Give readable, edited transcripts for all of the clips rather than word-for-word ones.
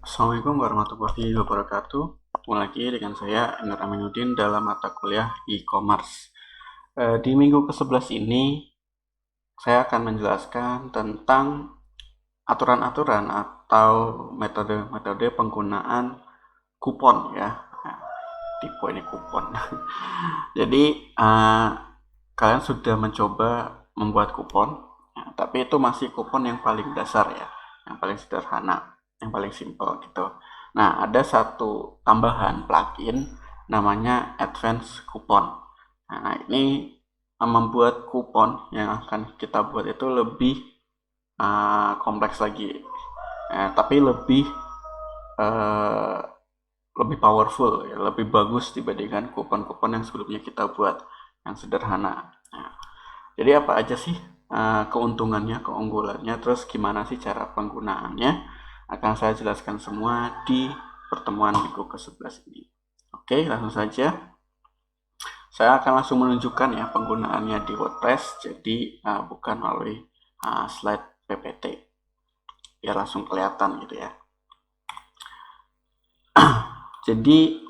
Assalamualaikum warahmatullahi wabarakatuh. Ketemu lagi dengan saya Emir Aminuddin dalam mata kuliah e-commerce. Di minggu ke-11 ini saya akan menjelaskan tentang aturan-aturan atau metode-metode penggunaan kupon ya. Nah, tipe ini kupon. Jadi kalian sudah mencoba membuat kupon, ya, tapi itu masih kupon yang paling dasar ya, yang paling sederhana, yang paling simple gitu. Nah, ada satu tambahan plugin namanya Advance Coupon. Nah, ini membuat kupon yang akan kita buat itu lebih kompleks lagi, tapi uh, lebih powerful, ya, lebih bagus dibandingkan kupon-kupon yang sebelumnya kita buat yang sederhana. Nah, jadi apa aja sih keuntungannya, keunggulannya, terus gimana sih cara penggunaannya, akan saya jelaskan semua di pertemuan minggu ke-11 ini. Oke, langsung saja. Saya akan langsung menunjukkan ya penggunaannya di WordPress, jadi bukan melalui slide PPT, biar langsung kelihatan gitu ya. Jadi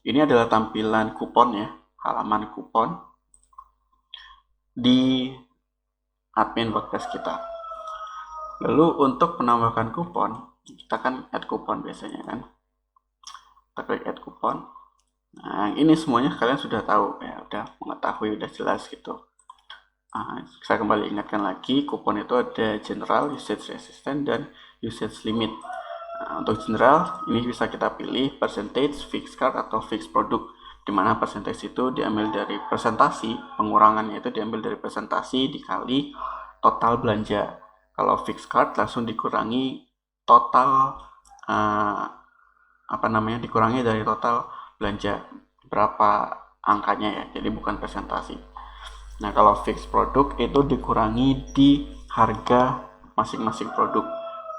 ini adalah tampilan kupon ya, halaman kupon di admin WordPress kita. Lalu untuk menambahkan kupon, kita kan add kupon biasanya kan. Kita klik add kupon. Nah, ini semuanya kalian sudah tahu ya, udah mengetahui, udah jelas gitu. Saya kembali ingatkan lagi, kupon itu ada general, usage resistant, dan usage limit. Untuk general, ini bisa kita pilih percentage, fixed card, atau fixed product, dimana percentage itu diambil dari presentasi, pengurangannya itu diambil dari presentasi dikali total belanja. Kalau fixed card langsung dikurangi total dikurangi dari total belanja berapa angkanya ya, jadi bukan presentasi. Nah, kalau fixed produk itu dikurangi di harga masing-masing produk.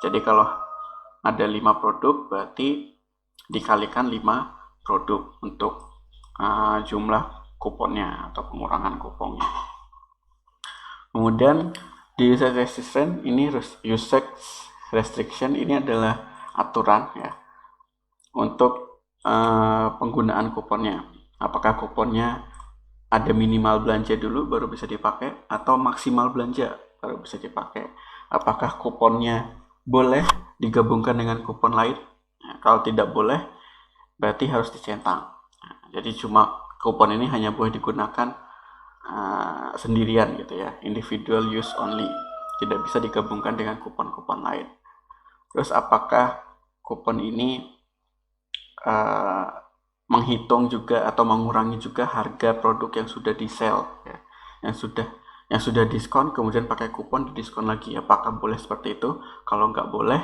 Jadi kalau ada 5 produk berarti dikalikan 5 produk untuk jumlah kuponnya atau pengurangan kuponnya. Kemudian di usage resistant ini, usage restriction ini adalah aturan ya untuk penggunaan kuponnya. Apakah kuponnya ada minimal belanja dulu baru bisa dipakai atau maksimal belanja baru bisa dipakai? Apakah kuponnya boleh digabungkan dengan kupon lain? Nah, kalau tidak boleh berarti harus dicentang. Nah, jadi cuma kupon ini hanya boleh digunakan sendirian gitu ya, individual use only, tidak bisa digabungkan dengan kupon-kupon lain. Terus apakah kupon ini menghitung juga atau mengurangi juga harga produk yang sudah di sell ya, yang sudah diskon kemudian pakai kupon di diskon lagi, apakah boleh seperti itu? Kalau nggak boleh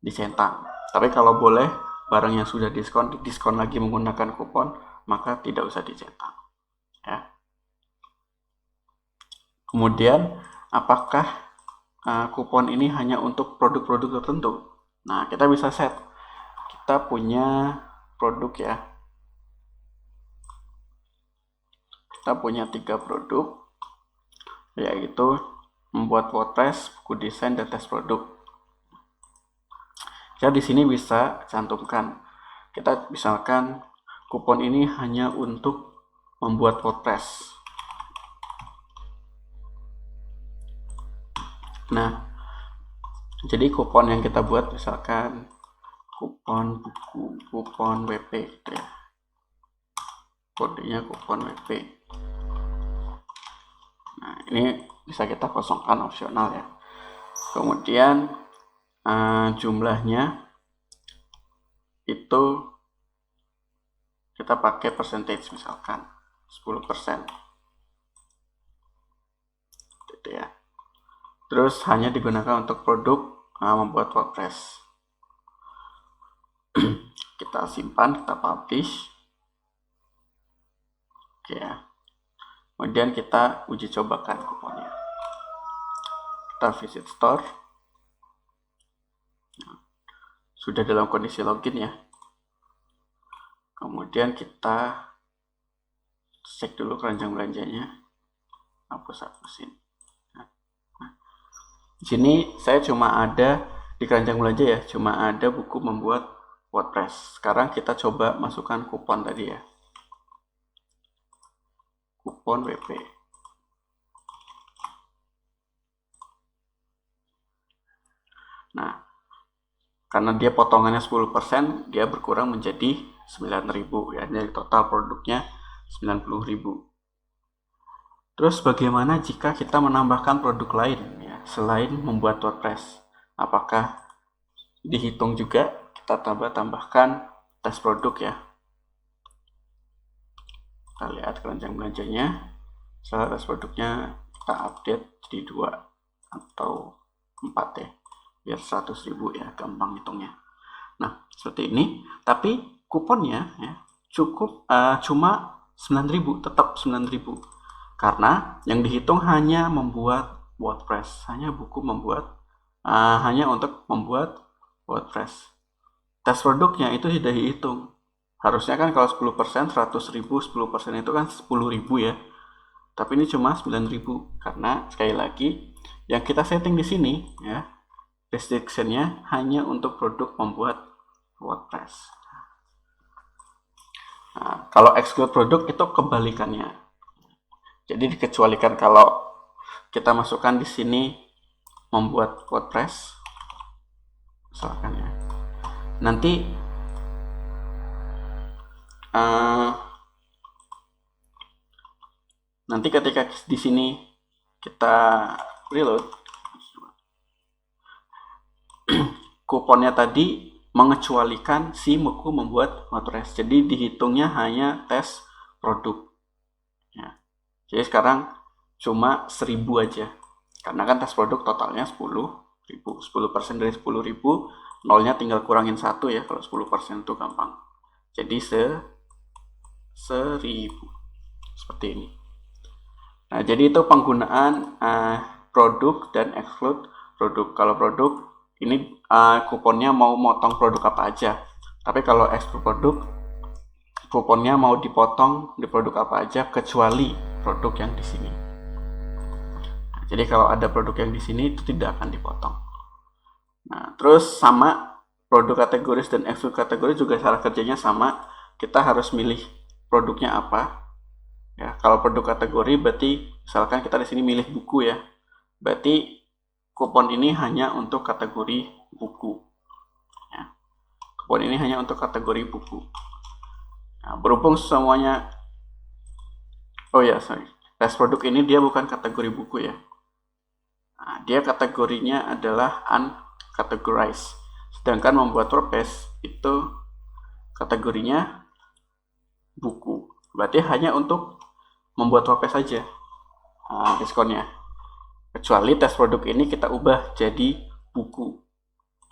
dicentang, tapi kalau boleh barang yang sudah diskon lagi menggunakan kupon, maka tidak usah dicentang ya. Kemudian apakah kupon ini hanya untuk produk-produk tertentu? Nah, kita bisa set, kita punya produk ya, kita punya 3 produk, yaitu membuat WordPress, buku desain, dan tes produk. Jadi di sini bisa cantumkan, kita misalkan kupon ini hanya untuk membuat WordPress. Nah, jadi kupon yang kita buat misalkan kupon buku, kupon WP gitu ya. Kodenya kupon WP. Nah, ini bisa kita kosongkan, opsional ya. Kemudian jumlahnya itu kita pakai percentage, misalkan 10% gitu ya. Terus hanya digunakan untuk produk membuat WordPress. Kita simpan, kita publish. Oke ya. Kemudian kita uji cobakan kuponnya. Kita visit store. Sudah dalam kondisi login ya. Kemudian kita cek dulu keranjang belanjanya, hapusin. Di sini saya cuma ada di keranjang belanja ya cuma ada buku membuat WordPress. Sekarang kita coba masukkan kupon tadi ya, kupon WP. Nah, karena dia potongannya 10%, dia berkurang menjadi 9.000 ya. Jadi total produknya 90.000. Terus bagaimana jika kita menambahkan produk lain ya, selain membuat WordPress? Apakah dihitung juga? Kita tambahkan tes produk ya. Kita lihat keranjang belanjanya. Setelah tes produknya kita update jadi 2 atau 4 ya, biar 100.000 ya, gampang hitungnya. Nah seperti ini, tapi kuponnya ya cukup cuma 9.000, tetap 9.000 karena yang dihitung hanya membuat WordPress, hanya buku membuat hanya untuk membuat WordPress. Tes produknya itu sudah dihitung. Harusnya kan kalau 10% 100.000, 10% itu kan 10.000 ya. Tapi ini cuma 9.000 karena sekali lagi yang kita setting di sini ya, restriction-nya hanya untuk produk membuat WordPress. Nah, kalau exclude produk itu kebalikannya. Jadi dikecualikan kalau kita masukkan di sini membuat WordPress, misalkan ya. Nanti ketika di sini kita reload, kuponnya tadi mengecualikan si buku membuat WordPress. Jadi dihitungnya hanya tes produk. Ya. Jadi sekarang cuma 1.000 aja. Karena kan tes produk totalnya 10.000. 10% dari 10.000, nolnya tinggal kurangin 1 ya. Kalau 10% itu gampang. Jadi 1.000. Seperti ini. Nah, jadi itu penggunaan produk dan exclude produk. Kalau produk ini kuponnya mau motong produk apa aja. Tapi kalau exclude produk, kuponnya mau dipotong di produk apa aja kecuali produk yang di sini. Nah, jadi kalau ada produk yang di sini itu tidak akan dipotong. Nah, terus sama produk kategoris dan exclude kategori juga cara kerjanya sama. Kita harus milih produknya apa. Ya, kalau produk kategori berarti misalkan kita di sini milih buku ya. Berarti kupon ini hanya untuk kategori buku. Ya. Kupon ini hanya untuk kategori buku. Nah, berhubung semuanya, tes produk ini dia bukan kategori buku ya. Nah, dia kategorinya adalah uncategorized. Sedangkan membuat WordPress itu kategorinya buku. Berarti hanya untuk membuat WordPress saja diskonnya. Kecuali tes produk ini kita ubah jadi buku.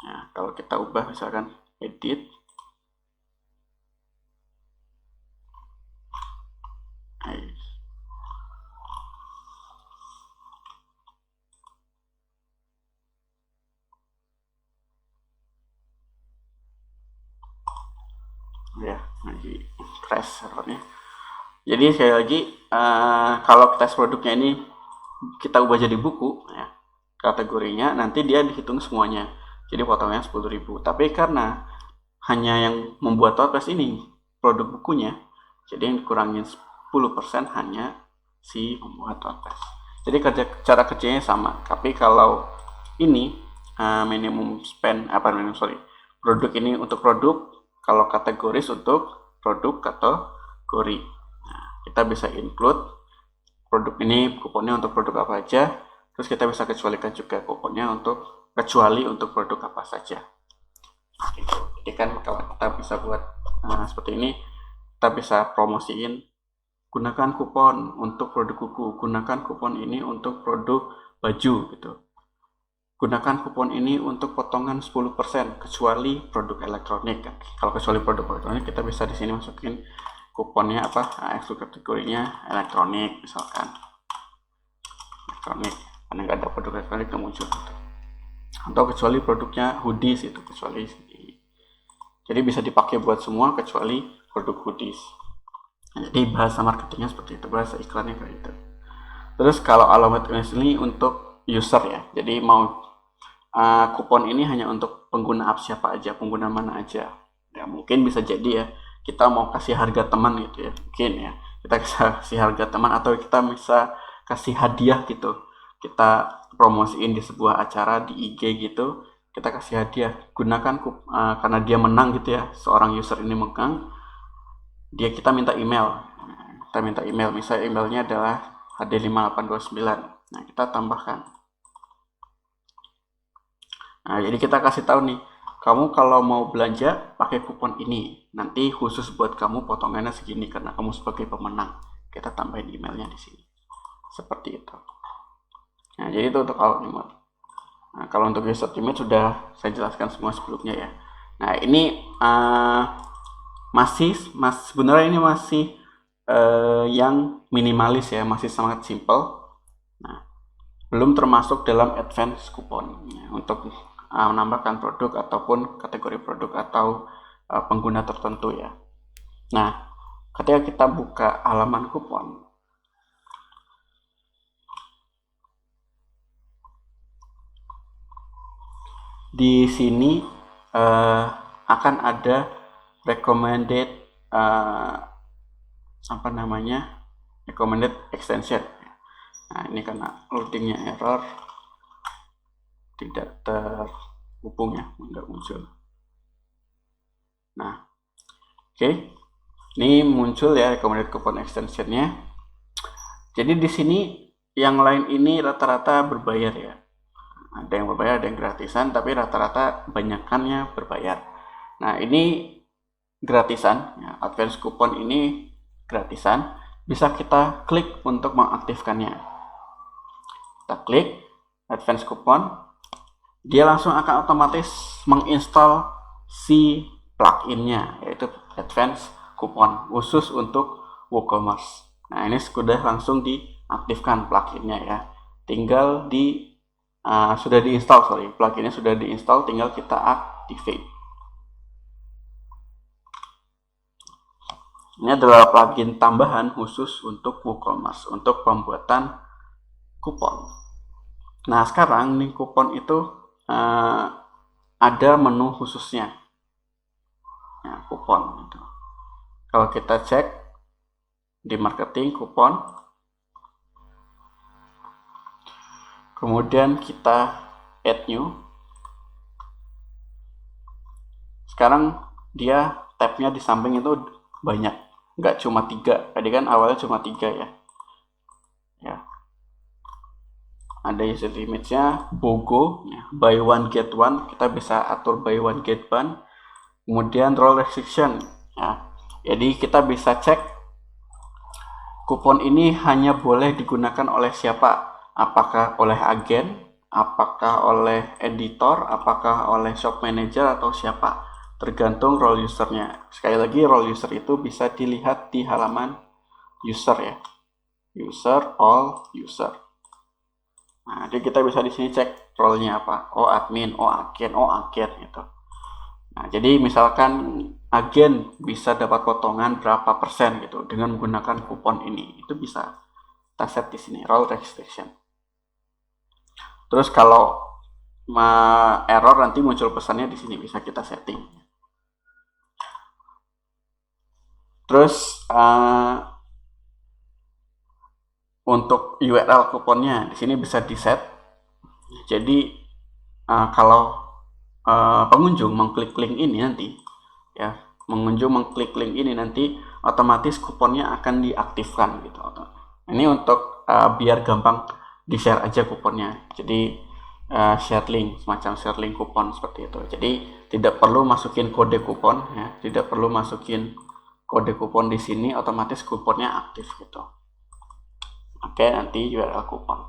Nah, kalau kita ubah misalkan edit, ya lagi crash servernya. Jadi sekali lagi kalau tes produknya ini kita ubah jadi buku ya, kategorinya nanti dia dihitung semuanya, jadi potongnya 10.000. Tapi karena hanya yang membuat WordPress ini produk bukunya, jadi yang dikurangin 10% hanya si membuat WordPress. Jadi cara kerjanya sama. Tapi kalau ini minimum spend produk ini untuk produk, kalau kategoris untuk produk kategori. Nah, kita bisa include produk ini kuponnya untuk produk apa aja, terus kita bisa kecualikan juga kuponnya untuk kecuali untuk produk apa saja. Jadi kan kalau kita bisa buat seperti ini, kita bisa promosiin gunakan kupon untuk produk buku, gunakan kupon ini untuk produk baju gitu, gunakan kupon ini untuk potongan 10% kecuali produk elektronik. Kalau kecuali produk elektronik kita bisa di sini masukin kuponnya apa, exclude kategorinya elektronik misalkan, elektronik karena nggak ada produk elektronik yang muncul gitu. Atau kecuali produknya hoodies itu kecuali. Jadi bisa dipakai buat semua kecuali produk hoodies. Jadi bahasa marketingnya seperti itu, bahasa iklannya kayak gitu. Terus kalau alamat ini untuk user ya, jadi mau kupon ini hanya untuk pengguna apps siapa aja, pengguna mana aja. Ya mungkin bisa jadi ya kita mau kasih harga teman gitu ya, mungkin ya kita kasih harga teman, atau kita bisa kasih hadiah gitu, kita promosiin di sebuah acara di IG gitu, kita kasih hadiah, gunakan karena dia menang gitu ya, seorang user ini menang, kita minta email, misalnya emailnya adalah HD5829. Nah, kita tambahkan. Nah, jadi kita kasih tahu nih, kamu kalau mau belanja pakai kupon ini, nanti khusus buat kamu potongannya segini karena kamu sebagai pemenang. Kita tambahin emailnya di sini. Seperti itu. Nah, jadi itu untuk All Remote. Nah, kalau untuk User Limit sudah saya jelaskan semua sebelumnya ya. Nah, ini sebenarnya ini masih yang minimalis ya, masih sangat simple. Nah, belum termasuk dalam advance coupon ya, untuk menambahkan produk ataupun kategori produk atau pengguna tertentu ya. Nah, ketika kita buka halaman kupon, di sini akan ada recommended recommended extension. Nah, ini karena loadingnya error, tidak terhubung ya, nggak muncul. Nah, oke. Ini muncul ya recommended coupon extensionnya. Jadi di sini yang lain ini rata-rata berbayar ya. Ada yang berbayar, ada yang gratisan, tapi rata-rata kebanyakannya berbayar. Nah, ini gratisan ya, advance coupon ini gratisan, bisa kita klik untuk mengaktifkannya. Kita klik advance coupon, dia langsung akan otomatis menginstal si pluginnya, yaitu advance coupon khusus untuk WooCommerce. Nah, ini sudah langsung diaktifkan pluginnya ya, tinggal sudah diinstal, pluginnya sudah diinstal, tinggal kita activate. Ini adalah plugin tambahan khusus untuk WooCommerce, untuk pembuatan kupon. Nah, sekarang nih kupon itu ada menu khususnya. Nah, kupon itu. Kalau kita cek di marketing kupon, kemudian kita add new. Sekarang dia tabnya di samping itu banyak, nggak cuma 3. Tadi kan awalnya cuma 3 ya. Ada user limit-nya, BOGO ya, buy one get one, kita bisa atur buy one get one. Kemudian role restriction ya. Jadi kita bisa cek kupon ini hanya boleh digunakan oleh siapa, apakah oleh agen, apakah oleh editor, apakah oleh shop manager, atau siapa, tergantung role usernya. Sekali lagi, role user itu bisa dilihat di halaman user ya, user, all user. Nah, jadi kita bisa di sini cek role-nya apa, admin, agen gitu. Nah, jadi misalkan agen bisa dapat potongan berapa persen gitu dengan menggunakan kupon ini, itu bisa kita set di sini, role restriction. Terus kalau error nanti muncul pesannya di sini, bisa kita setting. Terus untuk URL kuponnya di sini bisa di set. Jadi kalau pengunjung mengklik link ini nanti ya, otomatis kuponnya akan diaktifkan gitu. Ini untuk biar gampang di share aja kuponnya. Jadi share link, semacam share link kupon seperti itu. Jadi tidak perlu masukin kode kupon ya, tidak perlu masukin kode kupon di sini, otomatis kuponnya aktif gitu. Oke, nanti URL kupon.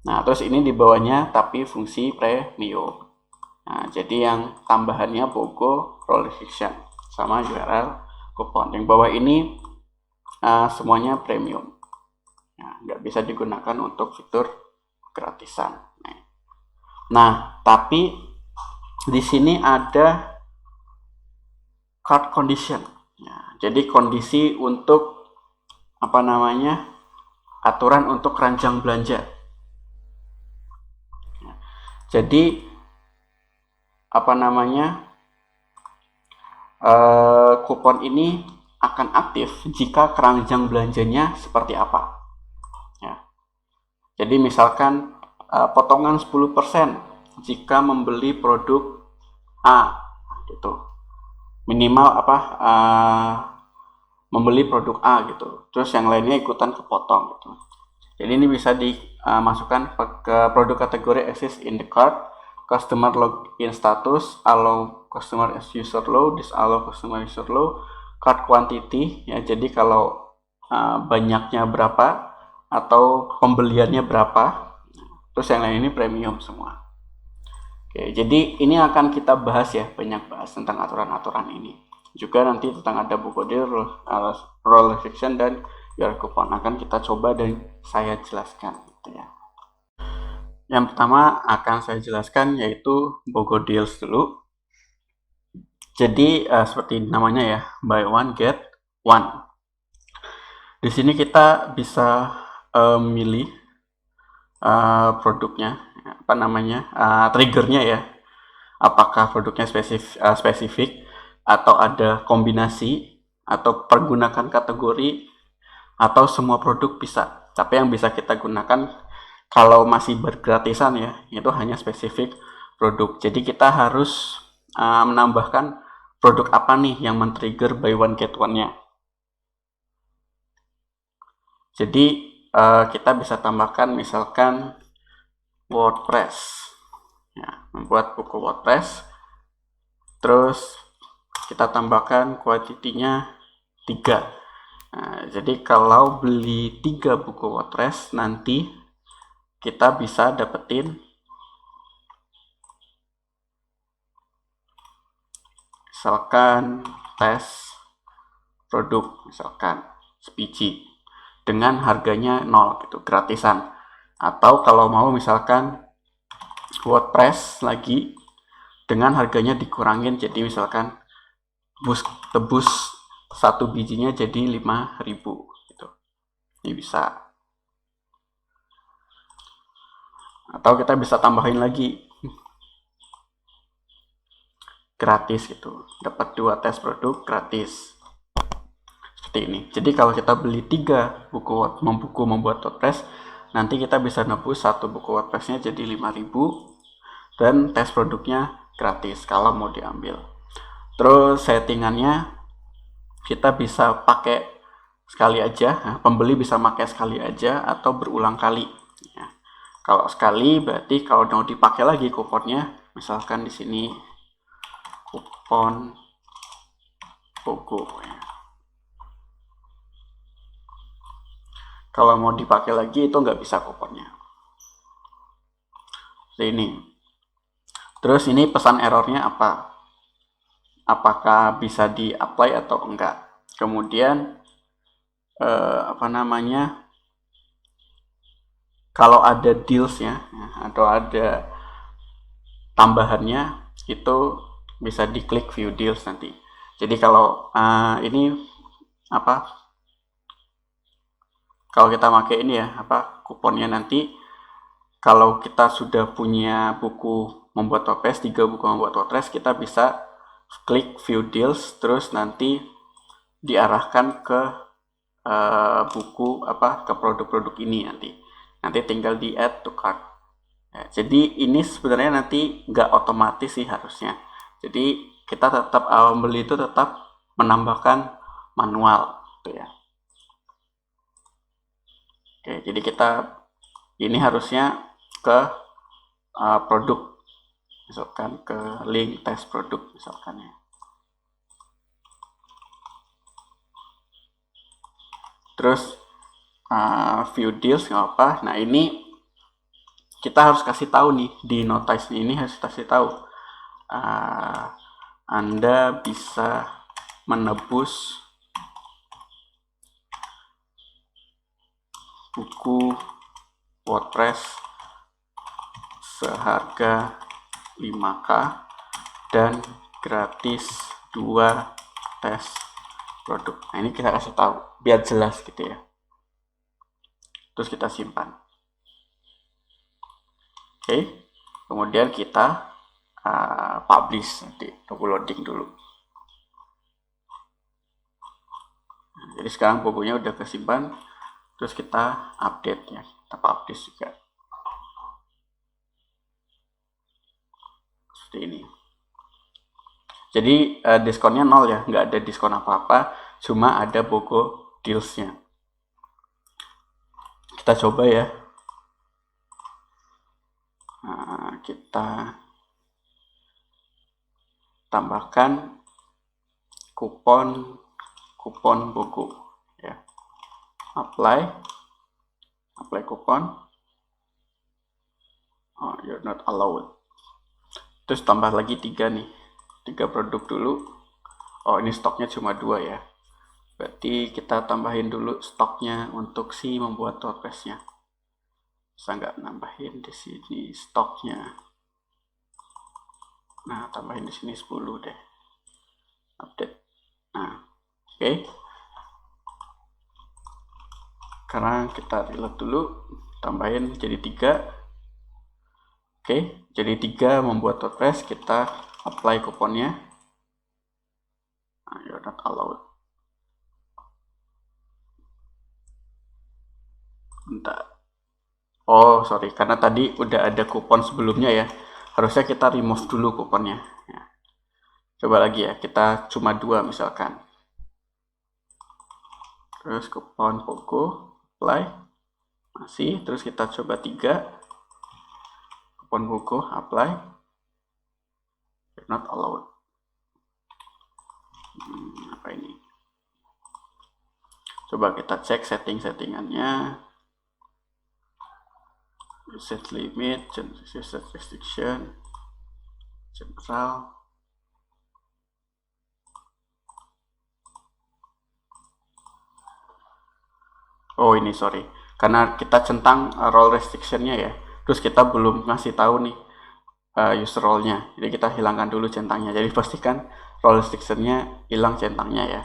Nah, terus ini di bawahnya tapi fungsi premium. Nah, jadi yang tambahannya BOGO, role restriction, sama URL kupon. Yang bawah ini semuanya premium. Nah, nggak bisa digunakan untuk fitur gratisan. Nah, tapi di sini ada cart condition. Nah, jadi kondisi untuk aturan untuk keranjang belanja. Jadi kupon ini akan aktif jika keranjang belanjanya seperti apa ya. Jadi misalkan potongan 10% jika membeli produk A gitu, minimal membeli produk A gitu, terus yang lainnya ikutan kepotong gitu. Jadi ini bisa dimasukkan ke produk kategori exist in the cart, customer login status, allow customer as user low, disallow customer user low, cart quantity ya. Jadi kalau banyaknya berapa atau pembeliannya berapa, terus yang lain ini premium semua. Oke, jadi ini akan kita bahas ya, banyak bahas tentang aturan-aturan ini. Juga nanti tentang ada buku deal, role restriction, dan your coupon akan kita coba dan saya jelaskan gitu ya. Yang pertama akan saya jelaskan yaitu BOGO Deals dulu. Jadi seperti namanya ya, buy one get one. Di sini kita bisa milih produknya, triggernya ya. Apakah produknya spesifik atau ada kombinasi atau pergunakan kategori atau semua produk bisa. Tapi yang bisa kita gunakan kalau masih bergratisan ya, itu hanya spesifik produk. Jadi kita harus menambahkan produk apa nih yang men-trigger buy one get one-nya. Jadi kita bisa tambahkan misalkan WordPress. Ya, membuat buku WordPress. Terus kita tambahkan kuantitinya 3. Nah, jadi kalau beli 3 buku WordPress nanti kita bisa dapetin misalkan tes produk, misalkan sebiji dengan harganya 0 gitu, gratisan. Atau kalau mau misalkan WordPress lagi dengan harganya dikurangin, jadi misalkan tebus 1 bijinya jadi 5.000 gitu. Ini bisa. Atau kita bisa tambahin lagi gratis gitu, dapat 2 tes produk gratis seperti ini. Jadi kalau kita beli 3 buku membuat WordPress, nanti kita bisa nebus 1 buku WordPressnya jadi 5.000 dan tes produknya gratis kalau mau diambil. Terus settingannya kita bisa pakai sekali aja, pembeli bisa pakai sekali aja atau berulang kali ya. Kalau sekali berarti kalau mau dipakai lagi kuponnya, misalkan di sini kupon BOGO ya. Kalau mau dipakai lagi itu nggak bisa kuponnya. Seperti ini. Terus ini pesan errornya apa? Apakah bisa di-apply atau enggak? Kemudian kalau ada dealsnya atau ada tambahannya itu bisa diklik view deals nanti. Jadi kalau kalau kita pakai ini ya kuponnya nanti, kalau kita sudah punya buku membuat WordPress, 3 buku membuat WordPress, kita bisa klik view deals terus nanti diarahkan ke ke produk-produk ini nanti tinggal di add to cart ya. Jadi ini sebenarnya nanti nggak otomatis sih harusnya, jadi kita tetap awal beli itu tetap menambahkan manual gitu ya. Oke, jadi kita ini harusnya ke produk, misalkan ke link tes produk misalkan ya. Terus view deals nggak apa. Nah ini kita harus kasih tahu nih di notice ini, harus kasih tahu Anda bisa menebus buku WordPress seharga 5K dan gratis 2 tes produk. Nah ini kita kasih tahu biar jelas gitu ya. Terus kita simpan. Oke. kemudian kita publish, nanti tunggu loading dulu. Jadi sekarang bukunya udah kesimpan, terus kita update ya, kita publish juga seperti ini. Jadi diskonnya 0 ya, nggak ada diskon apa-apa, cuma ada BOGO dealsnya. Kita coba ya. Nah, kita tambahkan kupon BOGO ya. Apply kupon. Oh, you're not allowed. Terus tambah lagi 3 nih, 3 produk dulu. Oh, ini stoknya cuma 2 ya, berarti kita tambahin dulu stoknya untuk si membuat WordPress-nya. Bisa nggak nambahin di sini stoknya? Nah, tambahin di sini 10 deh, update. Nah, oke. Sekarang kita reload dulu, tambahin jadi 3. Oke, jadi 3 membuat WordPress, kita apply kuponnya. Nah, you're not allowed. Bentar. Oh, sorry, karena tadi udah ada kupon sebelumnya ya. Harusnya kita remove dulu kuponnya. Ya. Coba lagi ya, kita cuma 2 misalkan. Terus kupon BOGO, apply. Masih, terus kita coba 3. Kupon BOGO, apply. You're not allowed. Apa ini? Coba kita cek settingannya. Set limit, set restriction, general. Oh, ini sorry, karena kita centang role restrictionnya ya, terus kita belum ngasih tahu nih user role-nya, jadi kita hilangkan dulu centangnya. Jadi pastikan role restrictionnya hilang centangnya ya.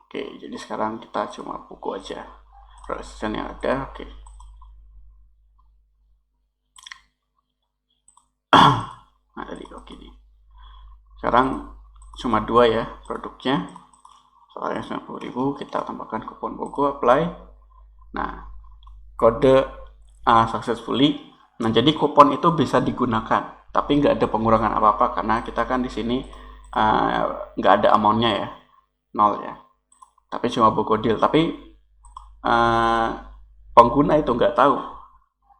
Oke, jadi sekarang kita cuma buku aja role restriction yang ada. Oke. Nah, tadi oke nih. Sekarang cuma 2 ya produknya, soalnya 90.000, kita tambahkan kupon BOGO, apply. Nah, kode successfully. Nah, jadi kupon itu bisa digunakan, tapi nggak ada pengurangan apa-apa karena kita kan di sini nggak ada amount-nya ya, 0 ya. Tapi cuma BOGO deal. Tapi pengguna itu nggak tahu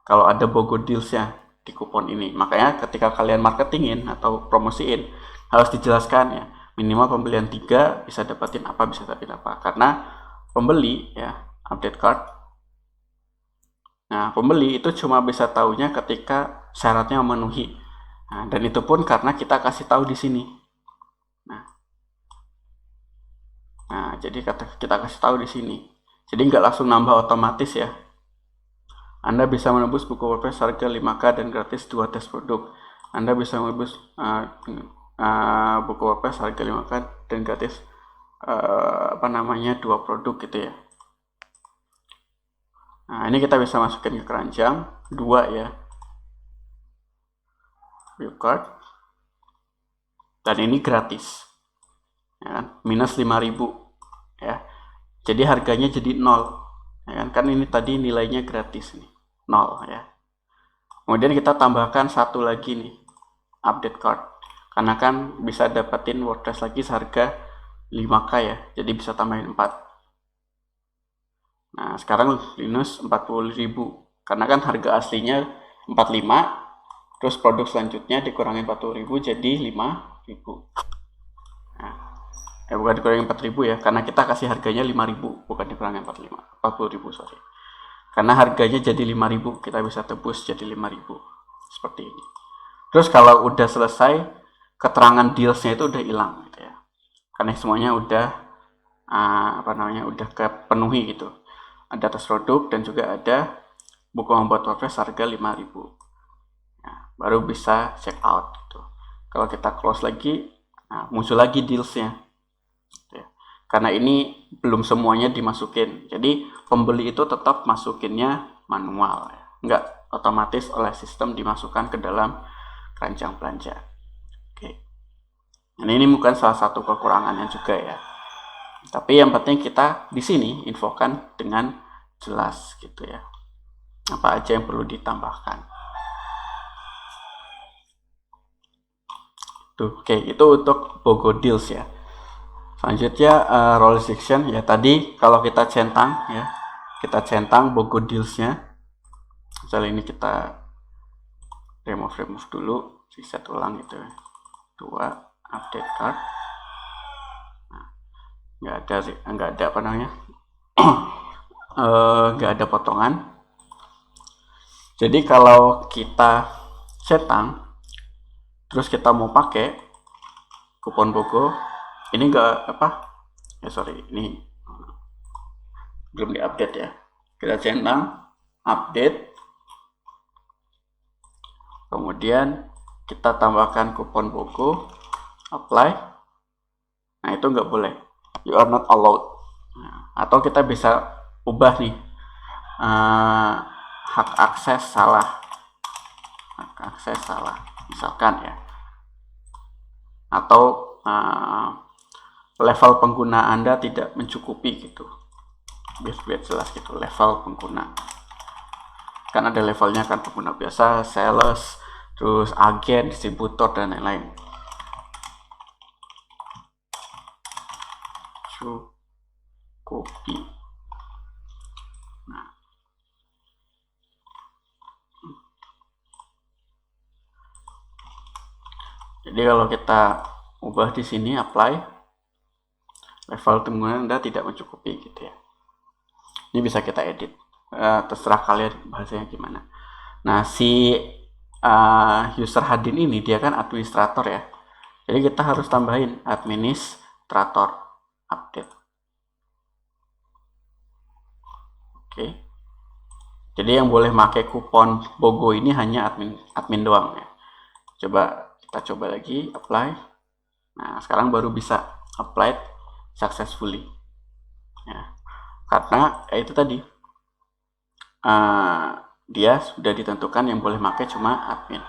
kalau ada BOGO deals-nya di kupon ini. Makanya ketika kalian marketingin atau promosiin, harus dijelaskan ya, minimal pembelian 3 bisa dapetin apa, bisa dapetin apa. Karena pembeli ya, update cart. Nah, pembeli itu cuma bisa tahunya ketika syaratnya memenuhi. Nah, dan itu pun karena kita kasih tahu di sini. Nah, jadi kita kasih tahu di sini. Jadi nggak langsung nambah otomatis ya. Anda bisa menebus buku WordPress harga 5K dan gratis 2 tes produk. Anda bisa menebus buku WordPress harga 5K dan gratis 2 produk gitu ya. Nah, ini kita bisa masukin ke keranjang 2 ya. View card. Dan ini gratis. Ya kan? Minus 5.000 ya. Jadi harganya jadi 0. Ya kan ini tadi nilainya gratis nih, 0 ya. Kemudian kita tambahkan 1 lagi nih, update cart. Karena kan bisa dapetin WordPress lagi seharga 5K ya. Jadi bisa tambahin 4. Nah, sekarang minus 40.000. Karena kan harga aslinya 45, terus produk selanjutnya dikurangin 40.000 jadi 5.000. Nah, bukan dikurangin 4.000 ya, karena kita kasih harganya 5.000, bukan dikurangin 40.000, sorry. Karena harganya jadi 5.000, kita bisa tebus jadi 5.000. Seperti ini. Terus kalau udah selesai, keterangan dealsnya itu udah hilang gitu ya. Karena semuanya udah udah kepenuhi gitu. Ada tes produk dan juga ada buku membuat WordPress harga 5.000. Nah, baru bisa check out gitu. Kalau kita close lagi, muncul lagi dealsnya. Karena ini belum semuanya dimasukin, jadi pembeli itu tetap masukinnya manual ya. nggak otomatis oleh sistem dimasukkan ke dalam keranjang belanja. Oke. Nah, ini bukan salah satu kekurangannya juga ya. Tapi yang penting kita di sini infokan dengan jelas gitu ya. Apa aja yang perlu ditambahkan. Tuh, oke, itu untuk Bogo Deals ya. Selanjutnya role section ya, tadi kalau kita centang ya, kita centang Bogo Deals-nya. Misalnya ini kita remove dulu, reset ulang itu ya. 2 update card. Nah, nggak ada apa namanya, nggak ada potongan. Jadi kalau kita centang terus kita mau pakai kupon Bogo, ini nggak apa ya, sorry, ini belum diupdate ya. Kita centang, update, kemudian kita tambahkan kupon Bogo, apply. Nah, itu nggak boleh, you are not allowed. Nah, atau kita bisa ubah nih, hak akses salah, misalkan ya, atau level pengguna Anda tidak mencukupi gitu, biar jelas gitu, level pengguna kan ada levelnya kan, pengguna biasa, sales, terus agen, distributor, dan lain-lain. Cukupi. Nah, jadi kalau kita ubah di sini, apply, level pengguna Anda tidak mencukupi gitu ya. Ini bisa kita edit, terserah kalian bahasanya gimana. Nah, si user Hadin ini dia kan administrator ya, jadi kita harus tambahin administrator update. Oke. Jadi yang boleh pakai kupon Bogo ini hanya admin doang ya. Kita coba lagi, apply. Nah, sekarang baru bisa applied successfully ya, karena itu tadi dia sudah ditentukan yang boleh pakai cuma admin.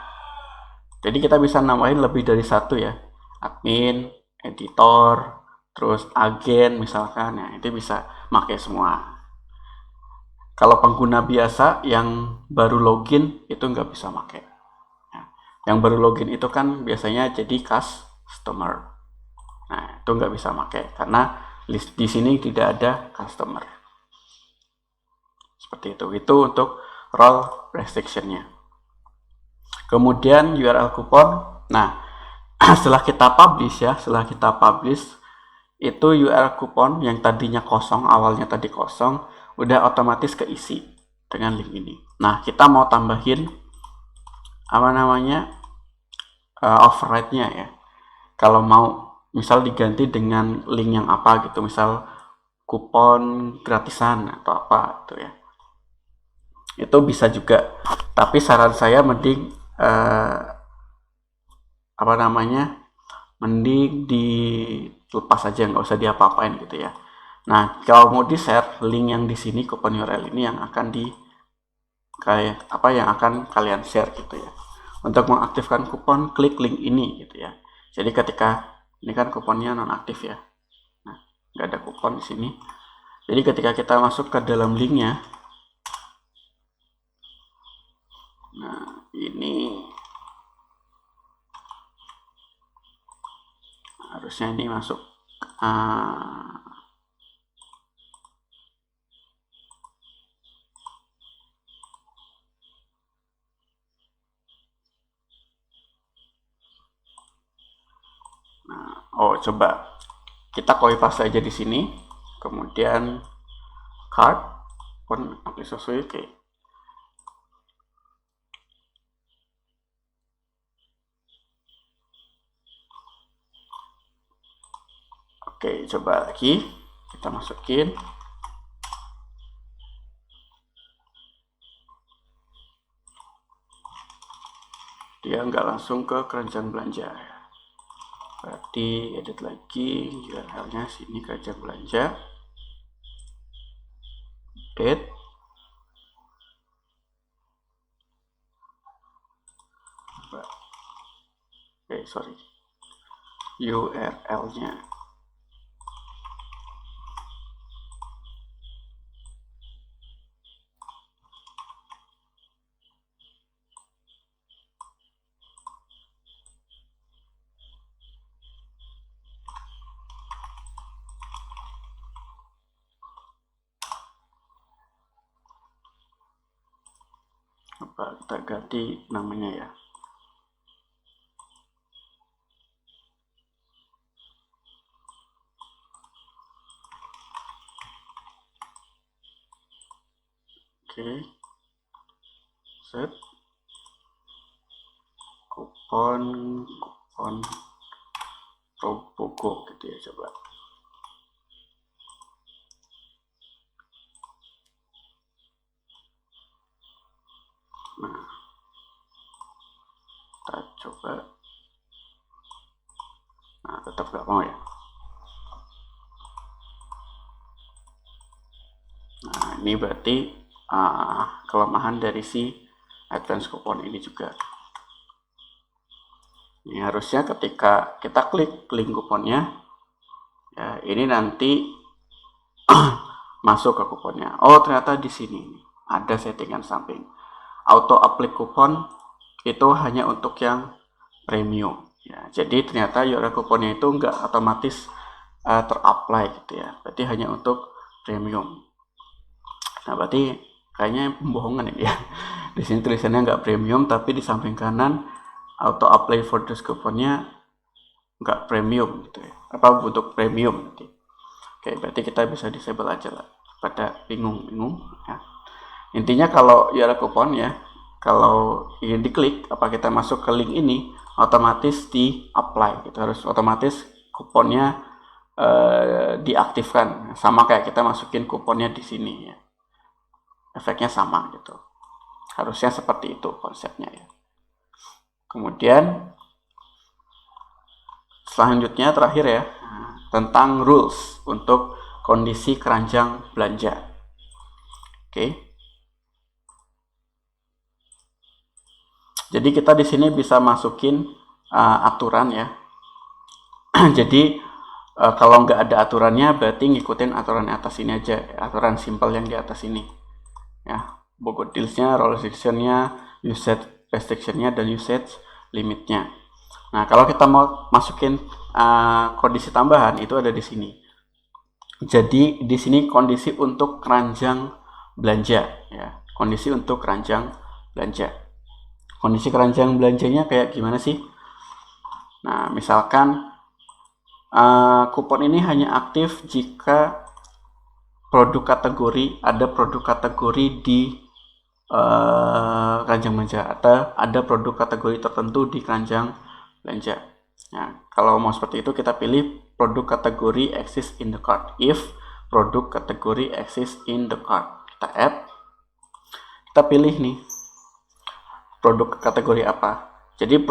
Jadi kita bisa nambahin lebih dari satu ya, admin, editor, terus agen misalkan ya, itu bisa pakai semua. Kalau pengguna biasa yang baru login itu nggak bisa pakai. Yang baru login itu kan biasanya jadi customer. Nah, itu nggak bisa pakai karena list di sini tidak ada customer. Seperti itu. Itu untuk role restriction-nya. Kemudian URL kupon. Nah, setelah kita publish itu URL kupon yang tadinya kosong, awalnya tadi kosong, udah otomatis keisi dengan link ini. Nah, kita mau tambahin apa namanya, override-nya ya. Kalau mau misal diganti dengan link yang apa gitu, misal kupon gratisan atau apa gitu ya, itu bisa juga. Tapi saran saya mending mending dilepas aja, nggak usah diapa-apain gitu ya. Nah, kalau mau di share link yang di sini, kupon URL ini yang akan yang akan kalian share gitu ya. Untuk mengaktifkan kupon, klik link ini gitu ya. Jadi ketika ini kan kuponnya nonaktif ya, nah nggak ada kupon di sini. Jadi ketika kita masuk ke dalam linknya, nah ini harusnya ini masuk. Coba kita copy paste aja di sini, kemudian card pun aplikasi. Oke, coba lagi kita masukin. Dia nggak langsung ke keranjang belanja. Berarti edit lagi URL-nya, sini keranjang belanja, edit. URL-nya. Apa kita ganti namanya ya? Oke, set kupon Robogo gitu ya, coba. Nah, kita coba. Nah, tetap nggak mau ya. Nah, ini berarti kelemahan dari si advance coupon ini juga. Ini harusnya ketika kita klik link kuponnya, ya ini nanti masuk ke kuponnya. Oh, ternyata di sini ada settingan samping. Auto apply kupon itu hanya untuk yang premium. Ya, jadi ternyata URL kuponnya itu nggak otomatis terapply gitu ya. Berarti hanya untuk premium. Nah, berarti kayaknya pembohongan ini ya. Di sini tulisannya nggak premium, tapi di samping kanan auto apply for this kuponnya nggak premium gitu ya. Apa untuk premium gitu. Oke, berarti kita bisa disable aja lah. Pada bingung-bingung ya. Intinya kalau URL kupon ya, kalau ingin diklik apa kita masuk ke link ini, otomatis di apply gitu, harus otomatis kuponnya diaktifkan, sama kayak kita masukin kuponnya di sini ya, efeknya sama gitu, harusnya seperti itu konsepnya ya. Kemudian selanjutnya terakhir ya, tentang rules untuk kondisi keranjang belanja. Oke. Jadi kita di sini bisa masukin aturan ya. Jadi kalau nggak ada aturannya berarti ngikutin aturan atas ini aja, aturan simple yang di atas ini. Ya, bogot deals-nya, roll restriction-nya, usage restriction-nya, dan usage limit-nya. Nah, kalau kita mau masukin kondisi tambahan itu ada di sini. Jadi di sini kondisi untuk keranjang belanja ya, kondisi untuk keranjang belanja. Kondisi keranjang belanjanya kayak gimana sih? Nah, misalkan kupon ini hanya aktif jika ada produk kategori di keranjang belanja, atau ada produk kategori tertentu di keranjang belanja. Nah, kalau mau seperti itu kita pilih produk kategori exist in the cart. If produk kategori exist in the cart, kita add, kita pilih nih produk kategori apa. Jadi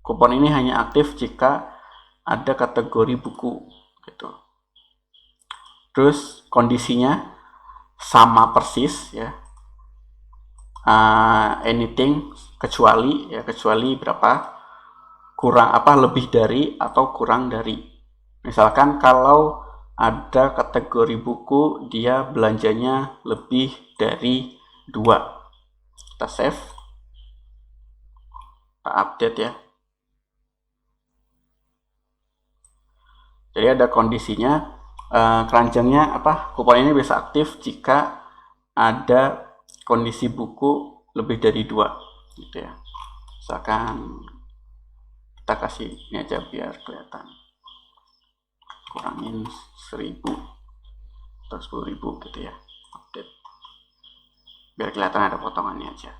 kupon ini hanya aktif jika ada kategori buku gitu. Terus kondisinya sama persis ya, anything kecuali berapa, kurang lebih dari atau kurang dari. Misalkan kalau ada kategori buku dia belanjanya lebih dari 2, kita save, kita update ya. Jadi ada kondisinya, keranjangnya kupon ini bisa aktif jika ada kondisi buku lebih dari 2 gitu ya. Misalkan kita kasih ini aja biar kelihatan, kurangin 1000 atau 10.000 gitu ya, update biar kelihatan ada potongannya aja.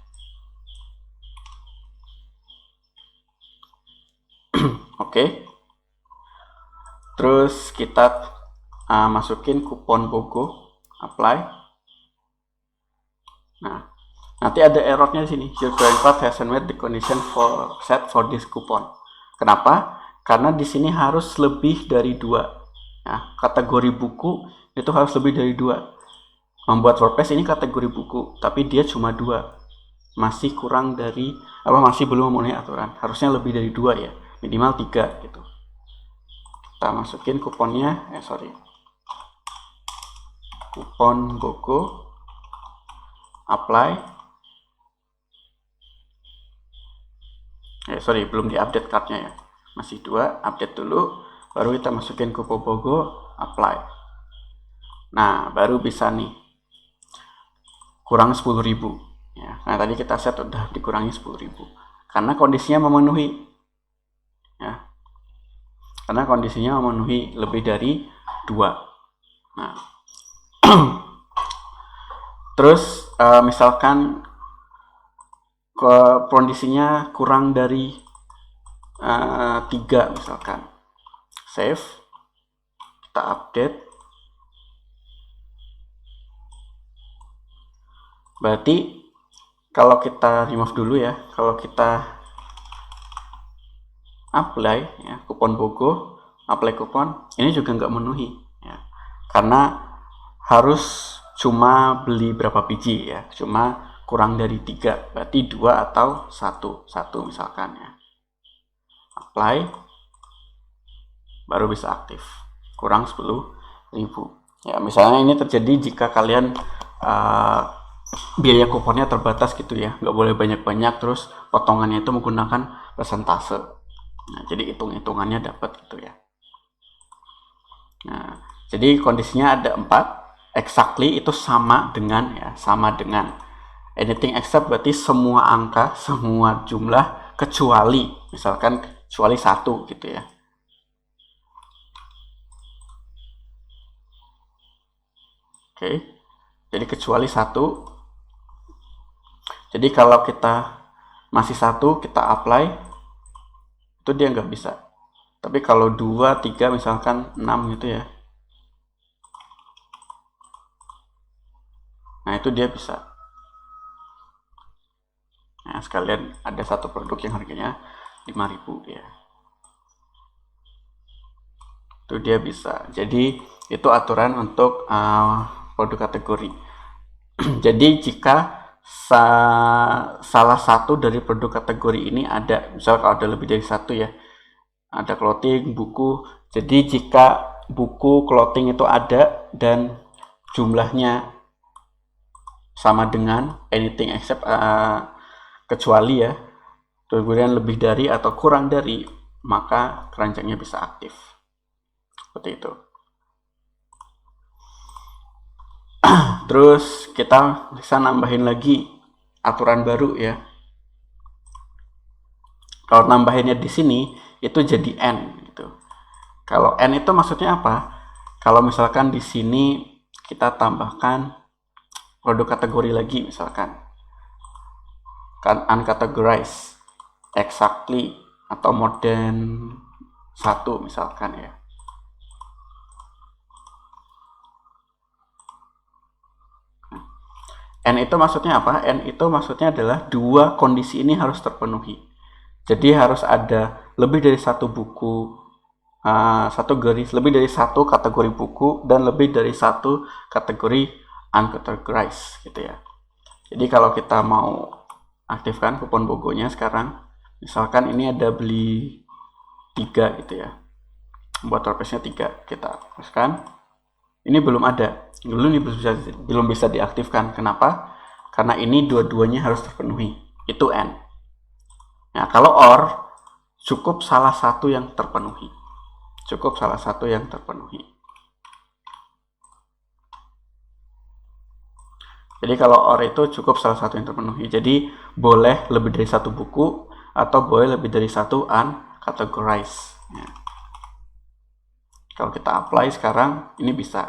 Oke. Terus kita masukin kupon BOGO, apply. Nah, nanti ada errornya di sini. Your credit card hasn't met the condition set for this coupon. Kenapa? Karena di sini harus lebih dari 2. Nah, kategori buku itu harus lebih dari 2. Membuat WordPress ini kategori buku, tapi dia cuma 2. masih kurang dari masih belum memenuhi aturan. Harusnya lebih dari 2 ya, minimal 3 gitu. Kita masukin kuponnya, kupon GoGo, apply. Belum diupdate cardnya ya, masih 2, update dulu, baru kita masukin kupon GoGo, apply. Nah, baru bisa nih kurang 10.000 ya. Nah, tadi kita set udah dikurangi 10.000 karena kondisinya memenuhi ya, karena kondisinya memenuhi lebih dari 2. Nah, terus misalkan kondisinya kurang dari 3 misalkan, save, kita update. Berarti kalau kita remove dulu ya, kalau kita apply ya, kupon GoGo, apply kupon, ini juga nggak memenuhi ya, karena harus cuma beli berapa biji ya, cuma kurang dari 3, berarti 2 atau 1 misalkan ya. Apply, baru bisa aktif, kurang 10.000 ya. Misalnya ini terjadi jika kalian biaya kuponnya terbatas gitu ya, nggak boleh banyak-banyak, terus potongannya itu menggunakan persentase. Nah, jadi hitung-hitungannya dapat gitu ya. Nah, jadi kondisinya ada 4. Exactly itu sama dengan anything except berarti semua angka, semua jumlah kecuali misalkan kecuali 1 gitu ya. Oke. Jadi kecuali 1. Jadi kalau kita masih 1, kita apply, itu dia nggak bisa. Tapi kalau 2, 3, misalkan 6 gitu ya, nah itu dia bisa. Nah, sekalian ada satu produk yang harganya 5.000 ya, itu dia bisa. Jadi itu aturan untuk produk kategori. Jadi jika salah satu dari produk kategori ini ada, misal kalau ada lebih dari 1 ya, ada clothing, buku. Jadi jika buku, clothing itu ada dan jumlahnya sama dengan anything except kecuali ya, kemudian lebih dari atau kurang dari, maka keranjangnya bisa aktif. Seperti itu. Terus kita bisa nambahin lagi aturan baru ya. Kalau nambahinnya di sini itu jadi N gitu. Kalau N itu maksudnya apa? Kalau misalkan di sini kita tambahkan produk kategori lagi, misalkan kan uncategorized, exactly, atau more than 1 misalkan ya. N itu maksudnya apa? N itu maksudnya adalah 2 kondisi ini harus terpenuhi. Jadi harus ada lebih dari 1 buku, lebih dari 1 kategori buku, dan lebih dari 1 kategori uncategorized gitu ya. Jadi kalau kita mau aktifkan kupon BOGO-nya sekarang, misalkan ini ada beli 3 gitu ya, botol pesnya 3, kita aktifkan. Ini belum ada, belum bisa diaktifkan. Kenapa? Karena ini dua-duanya harus terpenuhi, itu N. Nah, kalau OR cukup salah satu yang terpenuhi, Jadi kalau OR itu cukup salah satu yang terpenuhi. Jadi boleh lebih dari 1 buku atau boleh lebih dari 1 uncategorized ya. Kalau kita apply sekarang, ini bisa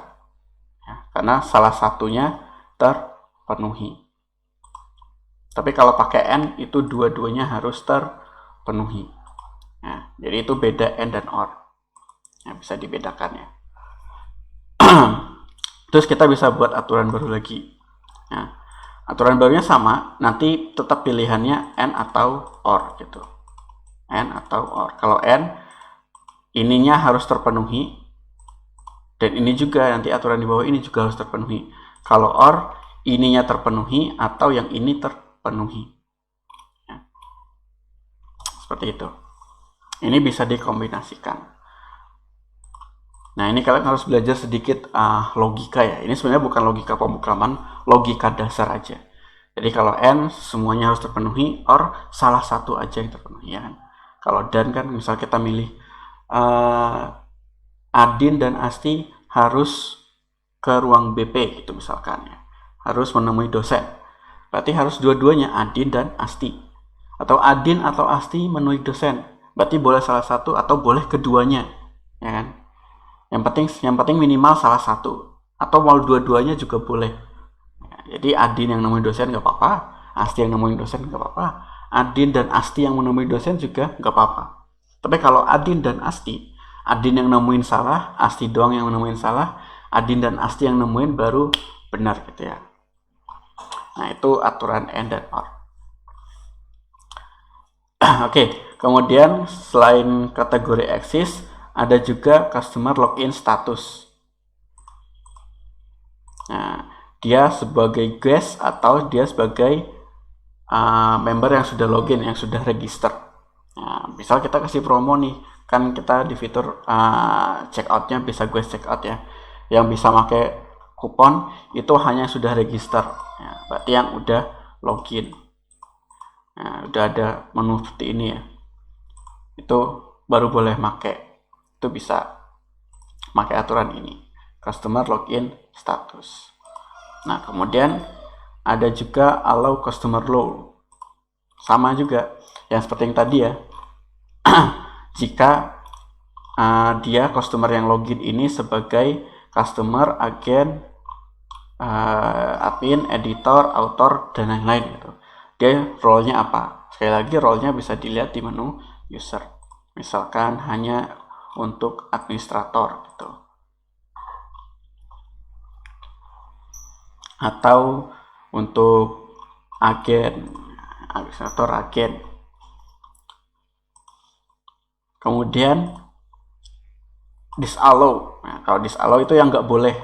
ya, karena salah satunya terpenuhi. Tapi kalau pakai N itu dua-duanya harus terpenuhi ya. Jadi itu beda N dan OR ya, bisa dibedakan ya. Terus kita bisa buat aturan baru lagi ya. Aturan barunya sama, nanti tetap pilihannya N atau OR gitu, N atau OR. Kalau N ininya harus terpenuhi, dan ini juga nanti aturan di bawah ini juga harus terpenuhi. Kalau OR ininya terpenuhi atau yang ini terpenuhi. seperti itu. Ini bisa dikombinasikan. Nah, ini kalian harus belajar sedikit logika ya. Ini sebenarnya bukan logika pemrograman, logika dasar aja. Jadi kalau N semuanya harus terpenuhi, or salah satu aja yang terpenuhi ya kan. Kalau dan kan misal kita milih Adin dan Asti harus ke ruang BP gitu misalkan ya. Harus menemui dosen. Berarti harus dua-duanya Adin dan Asti. Atau Adin atau Asti menemui dosen. Berarti boleh salah satu atau boleh keduanya, ya kan? Yang penting minimal salah satu atau mau dua-duanya juga boleh. Jadi Adin yang nemuin dosen nggak apa-apa, Asti yang nemuin dosen nggak apa-apa, Adin dan Asti yang menemui dosen juga nggak apa-apa. Tapi kalau Adin dan Asti, Adin yang nemuin salah, Asti doang yang nemuin salah, Adin dan Asti yang nemuin baru benar gitu ya. Nah, itu aturan AND dan OR. Oke, kemudian selain kategori exist, ada juga customer login status. Nah, dia sebagai guest atau dia sebagai member yang sudah login, yang sudah register. Nah, misal kita kasih promo nih, kan kita di fitur checkoutnya bisa guest checkout ya. Yang bisa pakai kupon itu hanya sudah register, ya, berarti yang udah login. Nah, udah ada menu seperti ini ya. Itu baru boleh pakai. Itu bisa pakai aturan ini, customer login status. Nah, kemudian ada juga allow customer low, sama juga yang seperti yang tadi ya. Jika dia customer yang login ini sebagai customer, agen, admin, editor, author, dan lain-lain gitu. Dia role-nya apa? Sekali lagi role-nya bisa dilihat di menu user. Misalkan hanya untuk administrator gitu, atau untuk agen, administrator agen. Kemudian disallow. Nah, kalau disallow itu yang nggak boleh,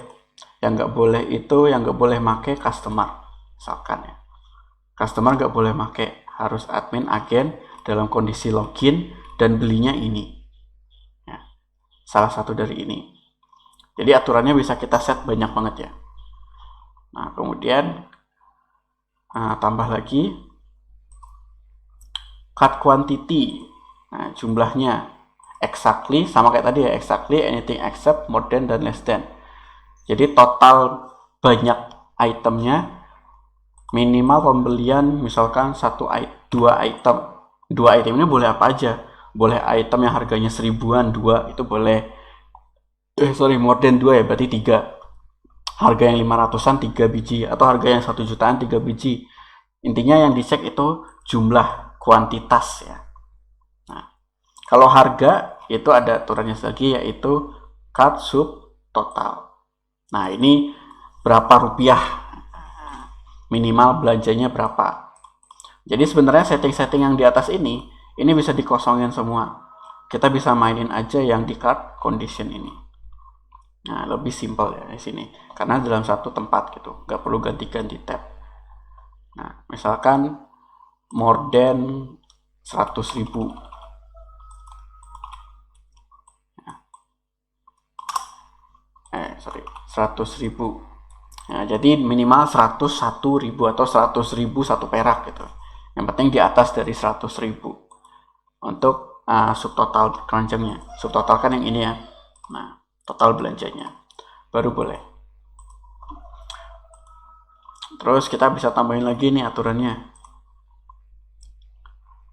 itu yang nggak boleh make customer, misalkan ya. Customer nggak boleh make, harus admin, agen dalam kondisi login dan belinya ini. Salah satu dari ini. Jadi aturannya bisa kita set banyak banget ya. Nah, kemudian tambah lagi cut quantity. Nah, jumlahnya exactly sama kayak tadi ya, exactly, anything except, more than, dan less than. Jadi total banyak itemnya, minimal pembelian misalkan dua item ini boleh apa aja. Boleh item yang harganya 1000-an, 2 itu boleh. More than 2 ya, berarti 3. Harga yang 500-an 3 biji, atau harga yang 1 jutaan 3 biji. Intinya yang dicek itu jumlah, kuantitas ya. Nah, kalau harga itu ada aturannya lagi, yaitu cut sub total. Nah, ini berapa rupiah, minimal belanjanya berapa. Jadi sebenarnya setting-setting yang di atas ini bisa dikosongin semua. Kita bisa mainin aja yang di cart condition ini. Nah, lebih simpel ya di sini, karena dalam satu tempat gitu, nggak perlu ganti-ganti tab. Nah, misalkan more than 100.000. 100.000. Nah, jadi minimal 101.000 atau 100.000 satu perak gitu. Yang penting di atas dari 100.000. Untuk subtotal keranjangnya. Subtotal kan yang ini ya. Nah, total belanjanya baru boleh. Terus kita bisa tambahin lagi nih aturannya.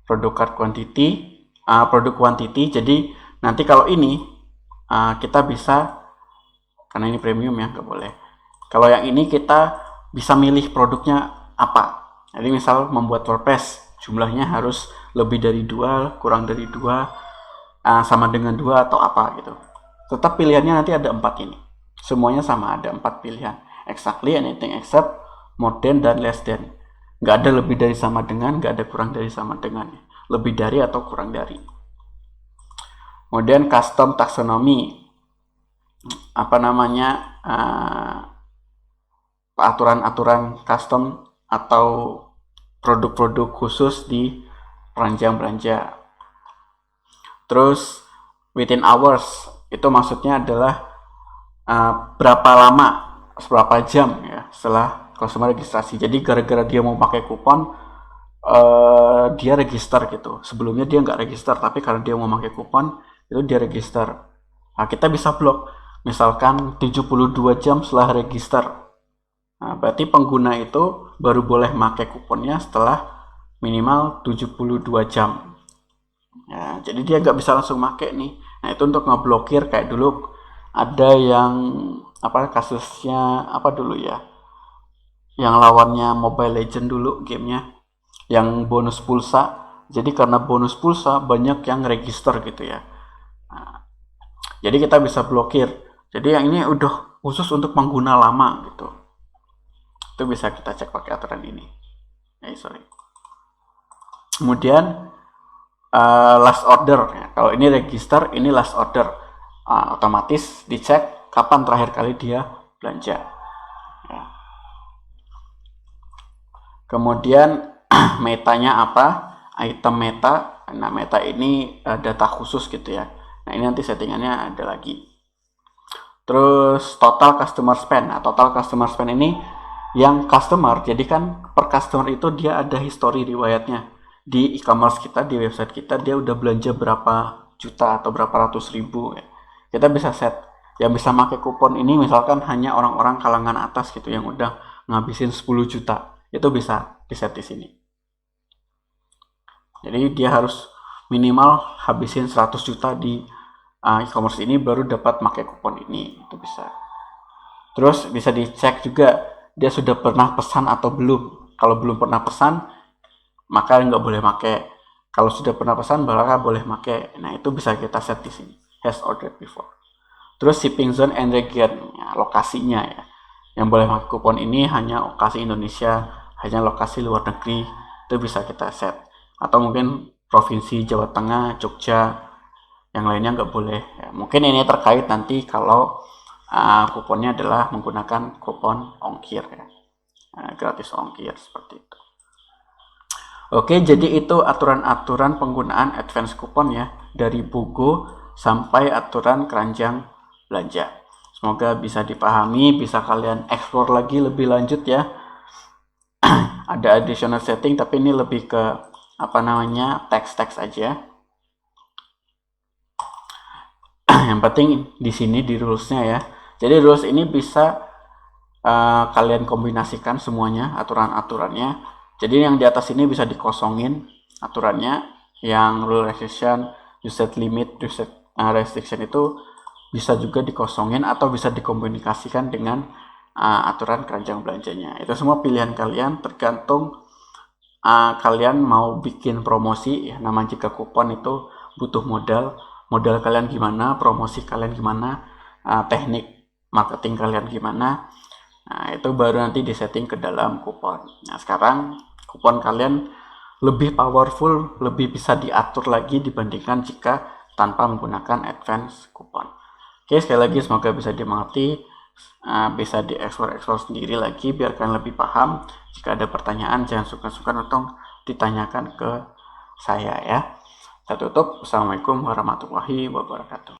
Produk card quantity, produk quantity. Jadi nanti kalau ini kita bisa, karena ini premium ya, nggak boleh. Kalau yang ini kita bisa milih produknya apa. Jadi misal membuat WordPress, jumlahnya harus lebih dari 2, kurang dari 2, sama dengan 2 atau apa gitu. Tetap pilihannya nanti ada 4 ini. Semuanya sama, ada 4 pilihan. Exactly, anything except, more than, dan less than. Nggak ada lebih dari sama dengan, nggak ada kurang dari sama dengan. Lebih dari atau kurang dari. Kemudian custom taxonomy. Aturan-aturan custom atau produk-produk khusus di keranjang belanja. Terus within hours itu maksudnya adalah berapa lama, berapa jam ya setelah customer registrasi. Jadi gara-gara dia mau pakai kupon, dia register gitu. Sebelumnya dia nggak register, tapi karena dia mau pakai kupon itu dia register. Nah, kita bisa blok misalkan 72 jam setelah register. Nah, berarti pengguna itu baru boleh pakai kuponnya setelah minimal 72 jam. Ya, jadi dia nggak bisa langsung pakai nih. Nah, itu untuk ngeblokir. Kayak dulu ada yang kasusnya dulu ya, yang lawannya Mobile Legend dulu gamenya, yang bonus pulsa. Jadi karena bonus pulsa banyak yang register gitu ya. Nah, jadi kita bisa blokir. Jadi yang ini udah khusus untuk pengguna lama gitu. Itu bisa kita cek pakai aturan ini. Kemudian last order ya. Kalau ini register, ini last order. Otomatis dicek kapan terakhir kali dia belanja ya. Kemudian metanya apa? Item meta. Nah, meta ini data khusus gitu ya. Nah, ini nanti settingannya ada lagi. Terus total customer spend. Nah, total customer spend ini yang customer, jadi kan per customer itu dia ada history riwayatnya. Di e-commerce kita, di website kita, dia udah belanja berapa juta atau berapa ratus ribu ya. Kita bisa set. Yang bisa pakai kupon ini misalkan hanya orang-orang kalangan atas gitu yang udah ngabisin 10 juta. Itu bisa diset di sini. Jadi dia harus minimal habisin 100 juta di e-commerce ini baru dapat pakai kupon ini. Itu bisa. Terus bisa dicek juga dia sudah pernah pesan atau belum. Kalau belum pernah pesan, maka nggak boleh pakai. Kalau sudah pernah pesan, maka boleh pakai. Nah, itu bisa kita set di sini. Has ordered before. Terus shipping zone and region, ya, lokasinya ya. Yang boleh pakai kupon ini hanya lokasi Indonesia, hanya lokasi luar negeri. Itu bisa kita set. Atau mungkin provinsi Jawa Tengah, Jogja, yang lainnya nggak boleh. Ya, mungkin ini terkait nanti kalau kuponnya adalah menggunakan kupon ongkir ya, gratis ongkir seperti itu. Oke, jadi itu aturan-aturan penggunaan advance kupon ya, dari BOGO sampai aturan keranjang belanja. Semoga bisa dipahami, bisa kalian explore lagi lebih lanjut ya. Ada additional setting, tapi ini lebih ke teks-teks aja. Yang penting di sini di rulesnya ya. Jadi rules ini bisa kalian kombinasikan semuanya, aturan-aturannya. Jadi yang di atas ini bisa dikosongin aturannya. Yang rule restriction, usage limit, usage restriction itu bisa juga dikosongin atau bisa dikomunikasikan dengan aturan keranjang belanjanya. Itu semua pilihan kalian, tergantung kalian mau bikin promosi ya. Nama jika kupon itu butuh modal kalian gimana, promosi kalian gimana, teknik marketing kalian gimana. Nah, itu baru nanti disetting ke dalam kupon. Nah, sekarang kupon kalian lebih powerful, lebih bisa diatur lagi dibandingkan jika tanpa menggunakan advance kupon. Oke, sekali lagi semoga bisa dimengerti, bisa dieksplor sendiri lagi biar kalian lebih paham. Jika ada pertanyaan jangan sungkan-sungkan untuk ditanyakan ke saya ya. Saya tutup. Assalamualaikum warahmatullahi wabarakatuh.